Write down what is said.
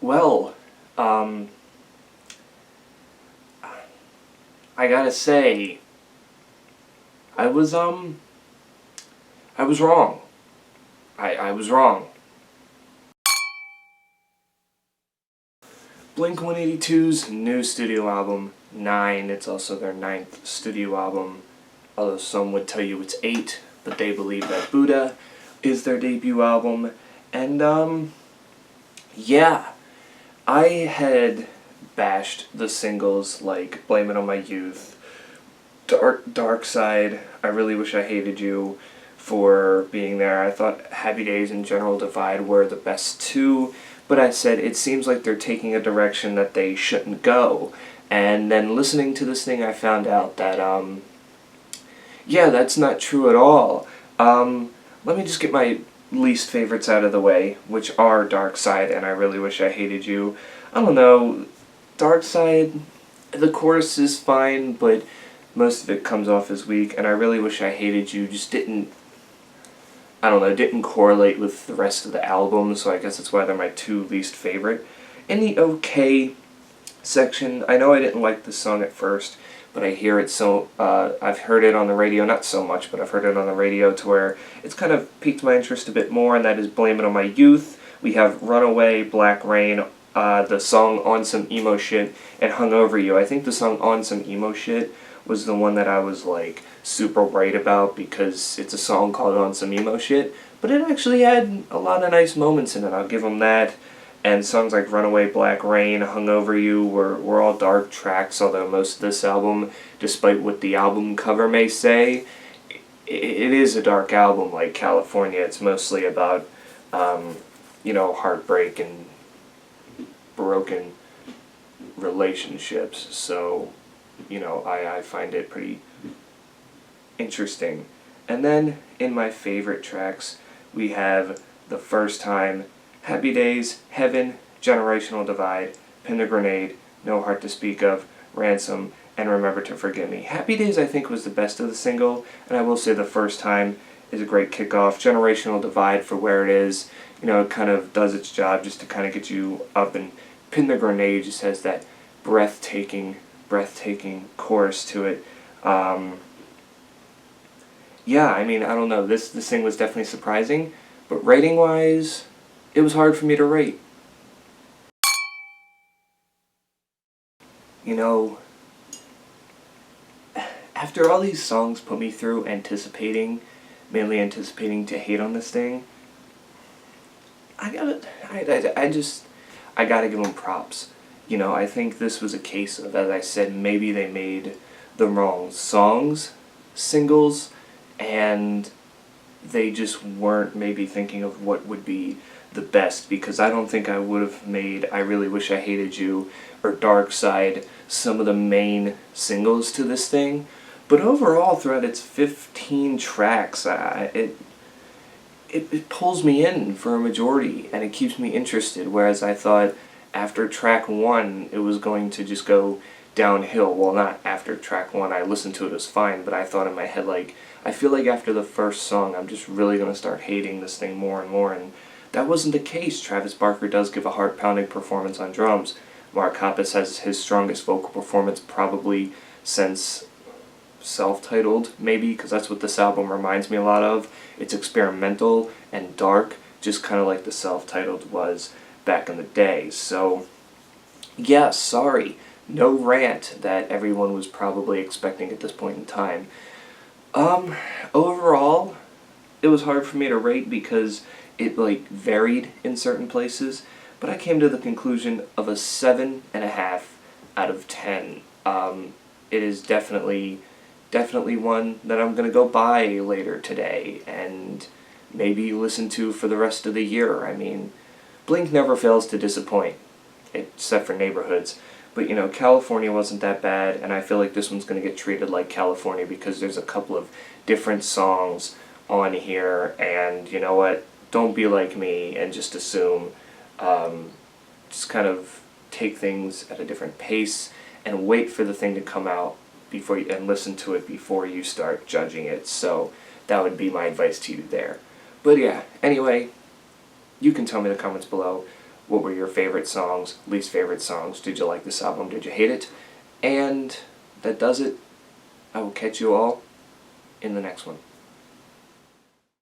Well, I gotta say, I was, I was wrong. I was wrong. Blink-182's new studio album, 9, it's also their 9th studio album, although some would tell you it's 8, but they believe that Buddha is their debut album, and, yeah, I had bashed the singles like Blame It On My Youth, Darkside, I Really Wish I Hated You for being there. I thought Happy Days and General Divide were the best two, but I said it seems like they're taking a direction that they shouldn't go. And then listening to this thing I found out that, yeah, that's not true at all. Let me just get my least favorites out of the way, which are Darkside and I Really Wish I Hated You. I don't know, Darkside, the chorus is fine, but most of it comes off as weak, and I Really Wish I Hated You just didn't, I don't know, didn't correlate with the rest of the album, so I guess that's why they're my two least favorite. In the okay section, I know I didn't like the song at first, but I hear it I've heard it on the radio, not so much, but I've heard it on the radio to where it's kind of piqued my interest a bit more, and that is Blame It On My Youth. We have Runaway, Black Rain, the song On Some Emo Shit, and Hungover You. I think the song On Some Emo Shit was the one that I was like super right about because it's a song called On Some Emo Shit, but it actually had a lot of nice moments in it, I'll give them that. And songs like Runaway, Black Rain, Hungover You were all dark tracks, although most of this album, despite what the album cover may say, it is a dark album like California. It's mostly about, heartbreak and broken relationships, so I find it pretty interesting. And then in my favorite tracks, we have The First Time, Happy Days, Heaven, Generational Divide, Pin the Grenade, No Heart to Speak Of, Ransom, and Remember to Forgive Me. Happy Days I think was the best of the single, and I will say The First Time is a great kickoff. Generational Divide, for where it is, it kind of does its job just to kind of get you up, and Pin the Grenade just has that breathtaking chorus to it. Yeah, I mean, I don't know, this thing was definitely surprising, but rating-wise, it was hard for me to rate. After all these songs put me through mainly anticipating to hate on this thing, I gotta give them props. I think this was a case of, as I said, maybe they made the wrong singles, and they just weren't maybe thinking of what would be the best, because I don't think I would have made I Really Wish I Hated You or Darkside some of the main singles to this thing. But overall, throughout its 15 tracks, it pulls me in for a majority, and it keeps me interested, whereas I thought after track 1 it was going to just go downhill. Well, not after track 1, I listened to it as fine, but I thought in my head, like, I feel like after the first song I'm just really going to start hating this thing more and more, and that wasn't the case. Travis Barker does give a heart-pounding performance on drums. Mark Hoppus has his strongest vocal performance probably since Self-Titled, maybe, because that's what this album reminds me a lot of. It's experimental and dark, just kind of like the Self-Titled was back in the day. So, yeah, sorry. No rant that everyone was probably expecting at this point in time. Overall, it was hard for me to rate because it, varied in certain places, but I came to the conclusion of a 7.5 out of 10. It is definitely one that I'm gonna go buy later today and maybe listen to for the rest of the year. I mean, Blink never fails to disappoint, except for Neighborhoods. But, California wasn't that bad, and I feel like this one's going to get treated like California because there's a couple of different songs on here, and you know what? Don't be like me and just assume. Just kind of take things at a different pace and wait for the thing to come out and listen to it before you start judging it. So that would be my advice to you there. But yeah, anyway, you can tell me in the comments below What were your favorite songs, least favorite songs? Did you like this album? Did you hate it? And that does it. I will catch you all in the next one.